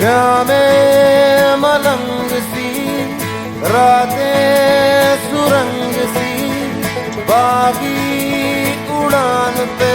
शामें मलंग सी, रातें सुरंग सी, बागी उड़ान पे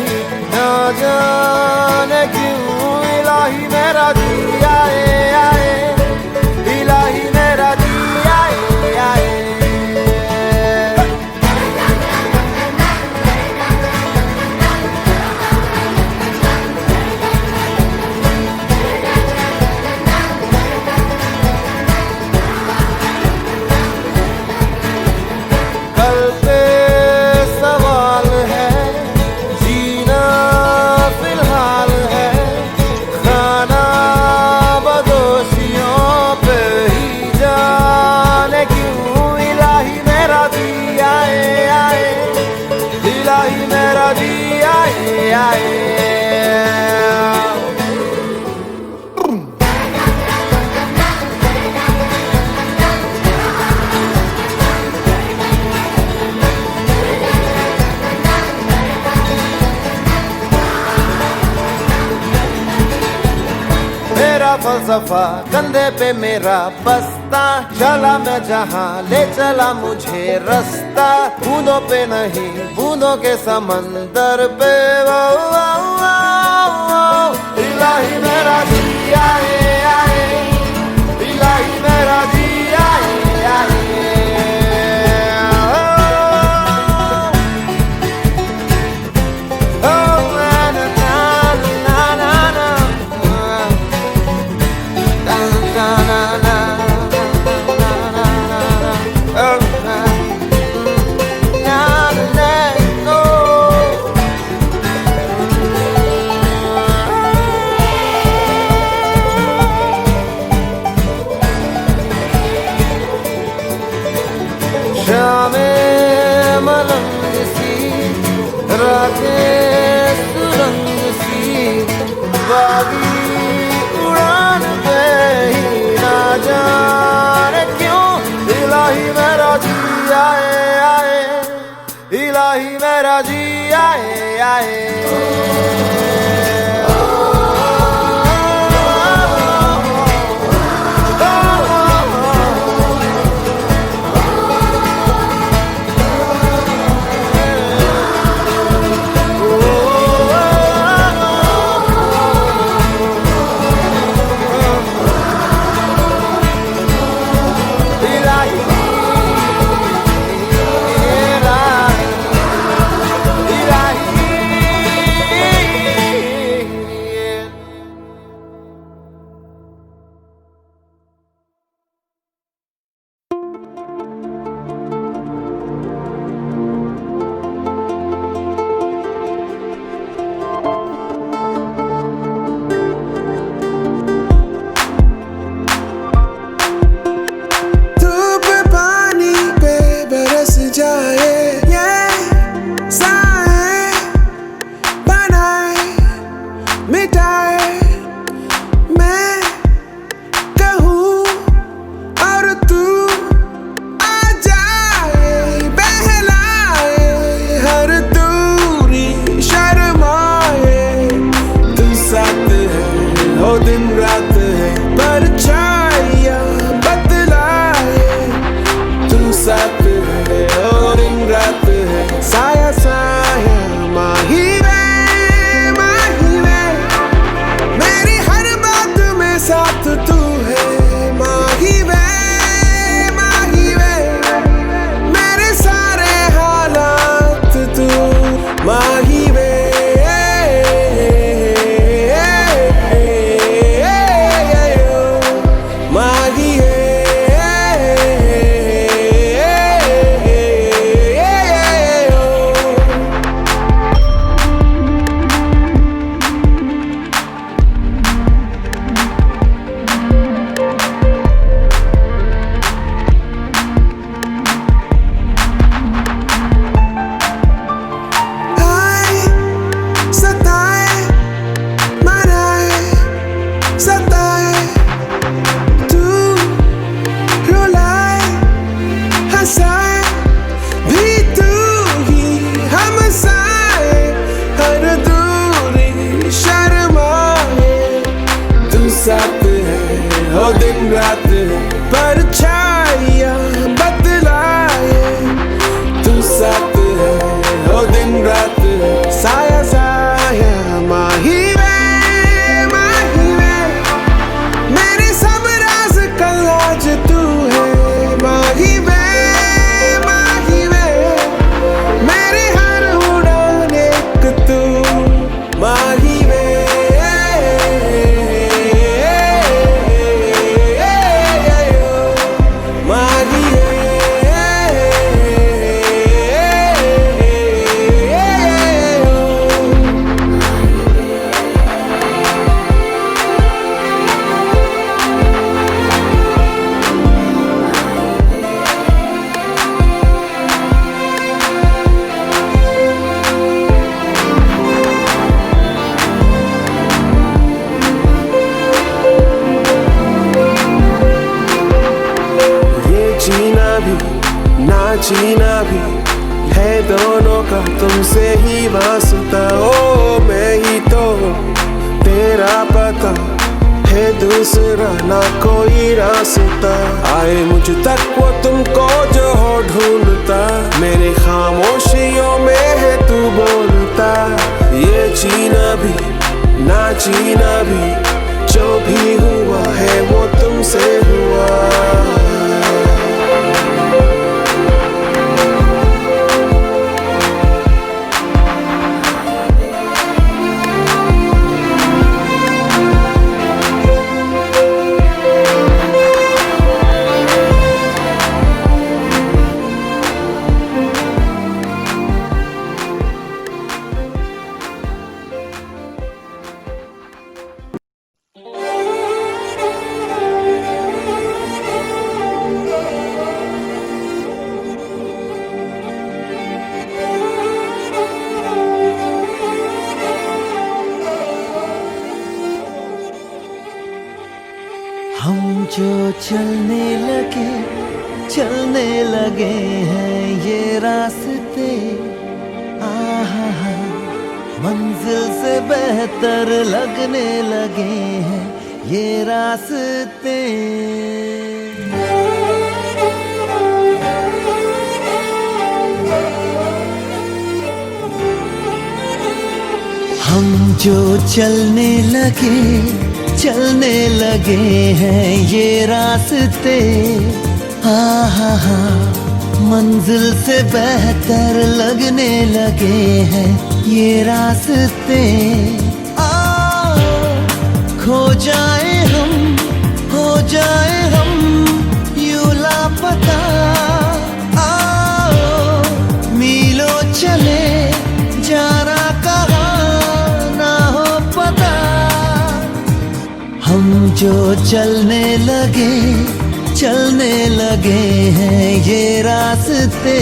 ही ना जाने क्यों इलाही मेरा जी आए आए, इलाही मेरा जी आए आए। कल पे सवाल है, जीना फिलहाल है, खाना बदोशियों पे ही जाने क्यों इलाही मेरा जी आए आए, इलाही मेरा जी आए आए। मेरा फलसफा कंधे पे मेरा बस्ता, चला मैं जहाँ ले चला मुझे रास्ता, बूंदों पे नहीं बूंदों के समंदर पे। वो इलाही मेरा जी आए आए, इलाही मेरा जी आए आए। शामें मलंग सी, रातें सुरंग सी, बागी उड़ान पे ही ना जाने क्यों इलाही मेरा जी आए आए, इलाही मेरा जी आए आए। हो दिन रात परछाइयां बदलाए, तू साथ है हो दिन रात साया साया। माही वे मेरे सब राज कल आज तू है। माही वे मेरे हर उड़ान एक तू। माही वे जीना भी है दोनों का तुमसे ही वास्ता। ओ मैं ही तो तेरा पता है दूसरा ना कोई रास्ता। आए मुझ तक वो तुमको जो हो ढूंढता, मेरी खामोशियों में है तू बोलता। ये जीना भी ना जीना भी जो भी हुआ है वो तुमसे हुआ। हम जो चलने लगे हैं ये रास्ते, आहा हा, मंजिल से बेहतर लगने लगे हैं ये रास्ते। हम जो चलने लगे हैं ये रास्ते, आहा हा, मंजिल से बेहतर लगने लगे हैं ये रास्ते। आओ खो जाए हम, हो जाए हम यूं लापता। आओ मीलों चले जाना कहाँ ना हो पता। हम जो चलने लगे हैं ये रास्ते,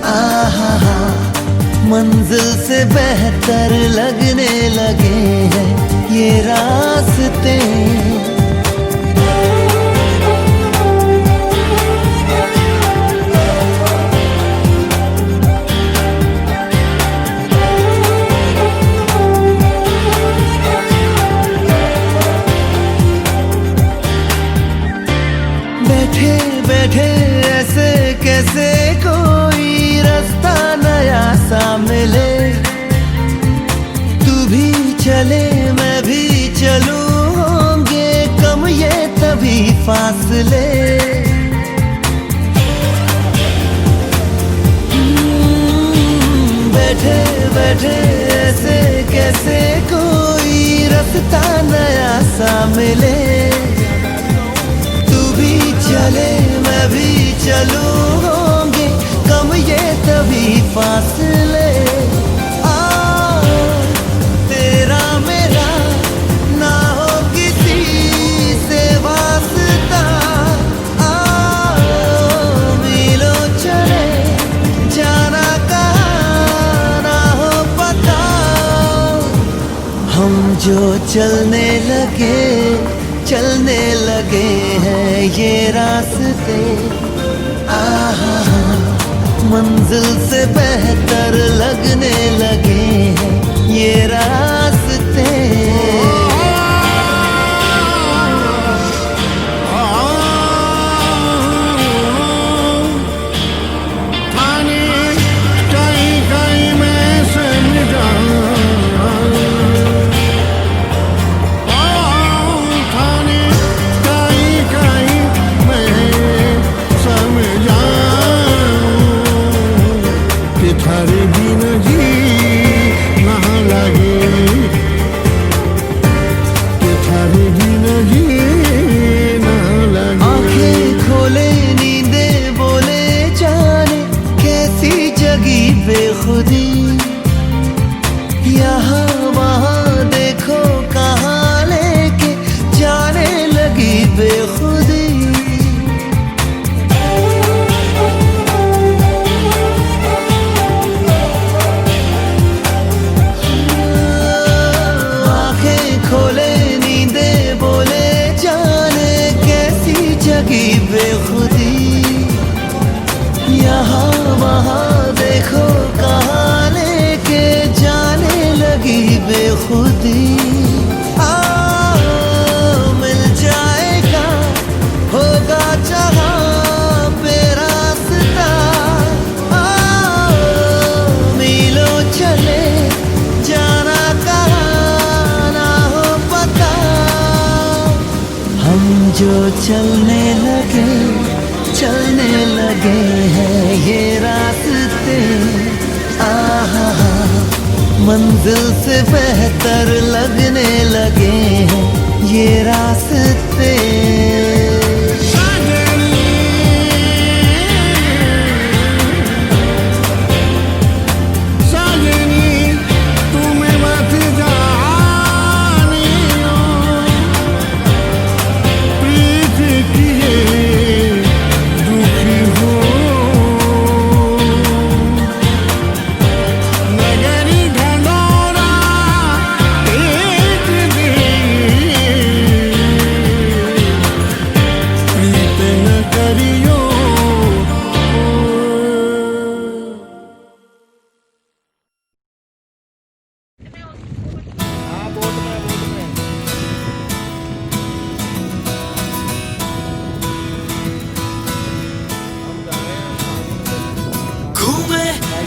आहा हा, मंजिल से बेहतर लगने लगे हैं ये रास्ते। बैठे ऐसे कैसे कोई रास्ता नया सा मिले। तू भी चले मैं भी चलूं, होंगे कम ये तभी फासले। बैठे ऐसे कैसे कोई रास्ता नया सा मिले। चले मैं भी चलूं, होंगे कम ये तभी फासले। तेरा मेरा ना हो किसी से वास्ता। मीलों चले जाना कहाँ ना हो पता। हम जो चलने लगे हैं ये रास्ते, आहा हा, मंजिल से बेहतर लगने लगे हैं ये रास्ते। बेखुदी। खोले नींदे बोले जाने कैसी जगी बेखुदी। यहाँ वहाँ देखो कहाँ लेके जाने लगी बेखुदी। मिल जाएगा होगा जहाँ पे रास्ता। मीलों चले जाना जो चलने लगे हैं ये रास्ते। आहा मंजिल से बेहतर लगने लगे हैं ये रास्ते।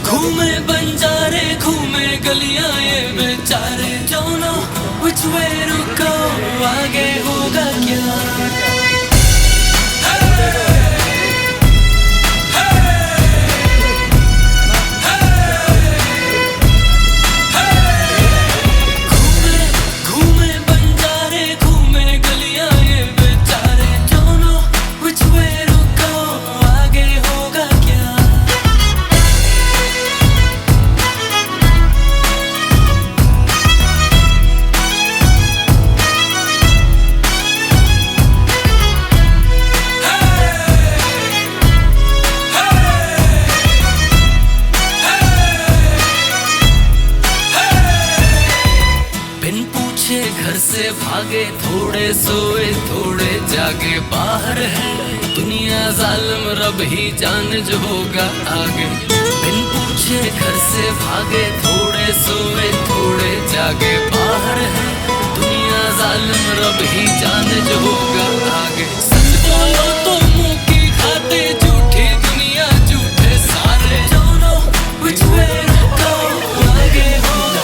घूमे बंजारे घूमे गलियां ये बेचारे। Don't know which way to go, आगे होगा क्या। घूमे बंजारे घूमे गलियां ये बेचारे। Don't know which way to go, आगे होगा क्या। घर से भागे थोड़े सोए थोड़े जागे। बाहर है दुनिया जालिम रब ही जाने जो होगा आगे। बिन पूछे घर से भागे थोड़े सोए थोड़े जागे। बाहर है दुनिया जालिम रब ही जाने जो होगा आगे। सच बोलो तो मुंह की खाते झूठी दुनिया झूठे सारे। Don't know which way to go, आगे होगा।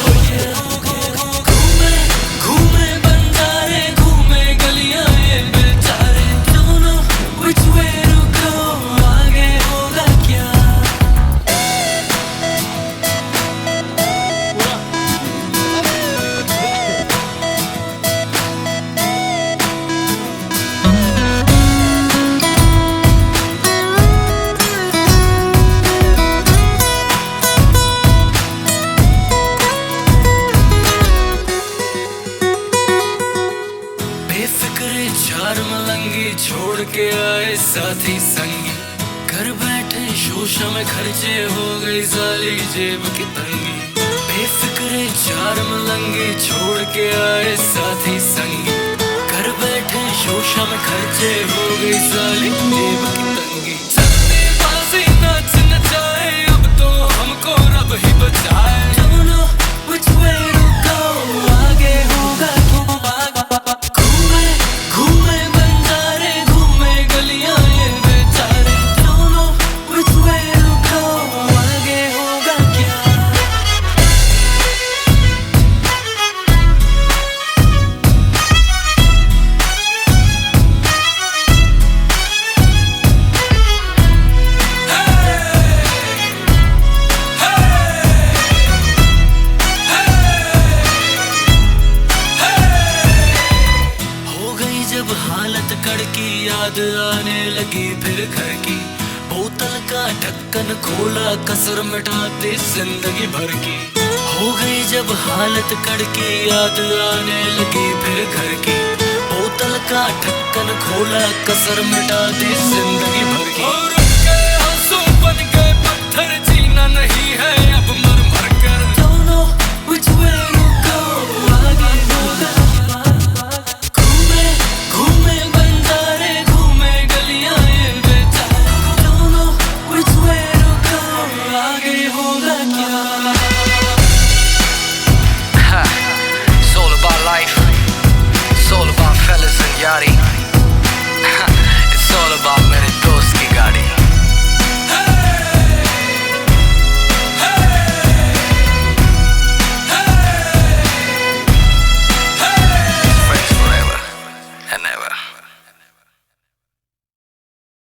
चार मलंगी छोड़ के आए साथी संगी। घर बैठे शोशा में खर्चे हो गई साली जेब की तंगी। बेफिक्रे चार मलंगी छोड़ के आए साथी संगी। घर बैठे शोशा में खर्चे हो गई साली जेब की तंगी। चलते बाजी नाच नचाए अब तो हमको रब ही बचाए। Don't know which way to go, आगे होगा घूमे बंजारे घूमे गलियां ये बेचारे। Don't know which way to go, आगे होगा क्या। हालत कड़की याद आने लगी फिर घर की। बोतल का ढक्कन खोला कसर मिटाते जिंदगी भर की। हो गई जब हालत कड़की याद आने लगी फिर घर की। बोतल का ढक्कन खोला, कसर मिटा दी जिंदगी भर की। और उनके आंसू बन गए पत्थर, जीना नहीं है